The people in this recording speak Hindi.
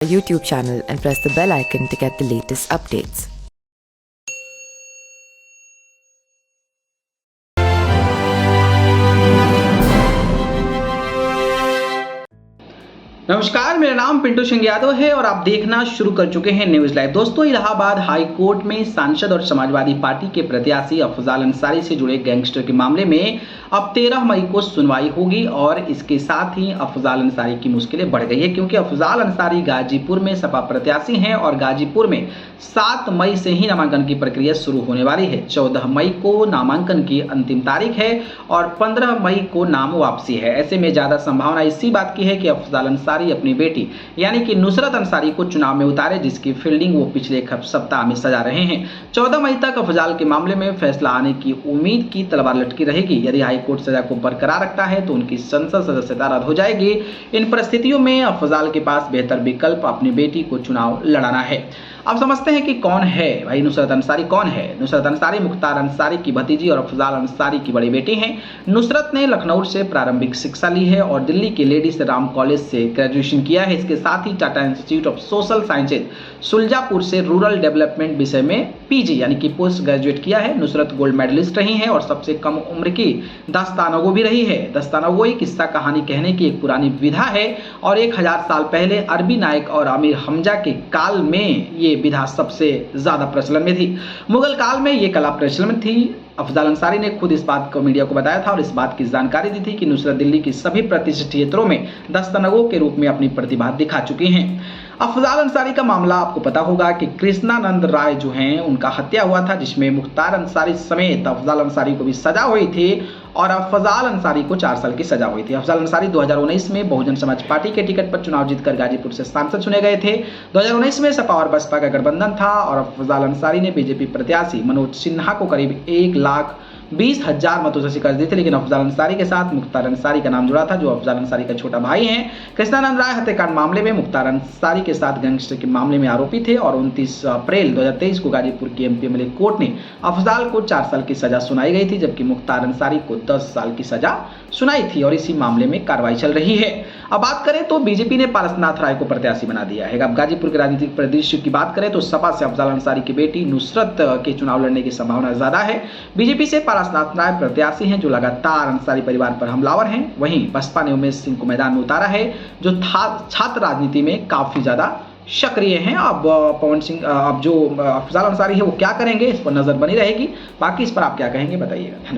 YouTube channel and press the bell icon to get the latest updates. नमस्कार, मेरा नाम पिंटू सिंह यादव है और आप देखना शुरू कर चुके हैं न्यूज लाइव। दोस्तों, इलाहाबाद हाई कोर्ट में सांसद और समाजवादी पार्टी के प्रत्याशी अफजाल अंसारी से जुड़े गैंगस्टर के मामले में अब 13 मई को सुनवाई होगी और इसके साथ ही अफजाल अंसारी की मुश्किलें बढ़ गई है, क्योंकि अफजाल अंसारी गाजीपुर में सपा प्रत्याशी हैं और गाजीपुर में 7 मई से ही नामांकन की प्रक्रिया शुरू होने वाली है। 14 मई को नामांकन की अंतिम तारीख है और 15 मई को नाम वापसी है। ऐसे में ज्यादा संभावना इसी बात की है कि अफजाल अंसारी अपनी बेटी यानी कि नुसरत अंसारी को चुनाव में उतारे, जिसकी फील्डिंग वो पिछले एक सप्ताह में सजा रहे हैं। 14 मई तक अफजाल के मामले में फैसला आने की उम्मीद की तलवार लटकी रहेगी। यदि हाईकोर्ट सजा को बरकरार रखता है तो उनकी संसद सदस्यता रद्द हो जाएगी। इन परिस्थितियों में अफजाल के पास बेहतर विकल्प अपनी बेटी को चुनाव लड़ाना है। अब समझते हैं कि कौन है भाई नुसरत अंसारी। कौन है नुसरत अंसारी? मुख्तार अंसारी की भतीजी और अफजाल अंसारी की बड़ी बेटी हैं। नुसरत ने लखनऊ से प्रारंभिक शिक्षा ली है और दिल्ली के लेडीज राम कॉलेज से ग्रेजुएशन किया है। इसके साथ ही Tata institute of social sciences Tuljapur से रूरल डेवलपमेंट विषय में पीजी यानी कि पोस्ट ग्रेजुएट किया है। नुसरत गोल्ड मेडलिस्ट रही हैं और सबसे कम उम्र की दस्तानगो भी रही है। दस्तानगो एक किस्सा कहानी कहने की एक पुरानी विधा है और 1000 साल पहले अरबी नायक और अमीर हमजा के काल में ये विधा सबसे ज्यादा प्रचलन में थी। मुगल काल में ये कला प्रचलन में थी। अफजाल अंसारी ने खुद इस बात को मीडिया को बताया था और इस बात की जानकारी दी थी कि नुसरत दिल्ली की सभी प्रतिष्ठित क्षेत्रों में दस्तानगो के रूप में अपनी प्रतिभा दिखा चुकी हैं। अफजाल अंसारी का मामला आपको पता होगा कि कृष्णानंद राय जो हैं उनका हत्या हुआ था, जिसमें मुख्तार अंसारी समेत अफजाल अंसारी को भी सजा हुई थी और अफजाल अंसारी को 4 साल की सजा हुई थी। अफजाल अंसारी 2019 में बहुजन समाज पार्टी के टिकट पर चुनाव जीतकर गाजीपुर से सांसद चुने गए थे। 2019 में सपा और बसपा का गठबंधन था और अफजाल अंसारी ने बीजेपी प्रत्याशी मनोज सिन्हा को करीब 1,20,000 मतों से शिकस्त दी थी, लेकिन अफजाल अंसारी के साथ मुख्तार अंसारी का नाम जुड़ा था, जो अफजाल अंसारी का छोटा भाई हैं। कृष्णानंद राय हत्याकांड मामले में मुख्तार अंसारी के साथ गैंगस्टर के मामले में आरोपी थे और 29 अप्रैल 2023 को गाजीपुर की एमपीएमएलए कोर्ट ने अफजाल को 4 साल की सजा सुनाई गई थी, जबकि मुख्तार अंसारी को 10 साल की सजा सुनाई थी और इसी मामले में कार्रवाई चल रही है। अब बात करें तो बीजेपी ने पारसनाथ राय को प्रत्याशी बना दिया है। अब गाजीपुर के राजनीतिक परिदृश्य की बात करें तो सपा से अफजाल अंसारी की बेटी नुसरत के चुनाव लड़ने की संभावना ज्यादा है। बीजेपी से पारसनाथ राय प्रत्याशी हैं जो लगातार अंसारी परिवार पर हमलावर हैं। वहीं बसपा ने उमेश सिंह को मैदान में उतारा है, जो छात्र राजनीति में काफी ज्यादा सक्रिय हैं। अब पवन सिंह, अब जो अफजाल अंसारी है वो क्या करेंगे, इस पर नजर बनी रहेगी। बाकी इस पर आप क्या कहेंगे, बताइएगा। धन्यवाद।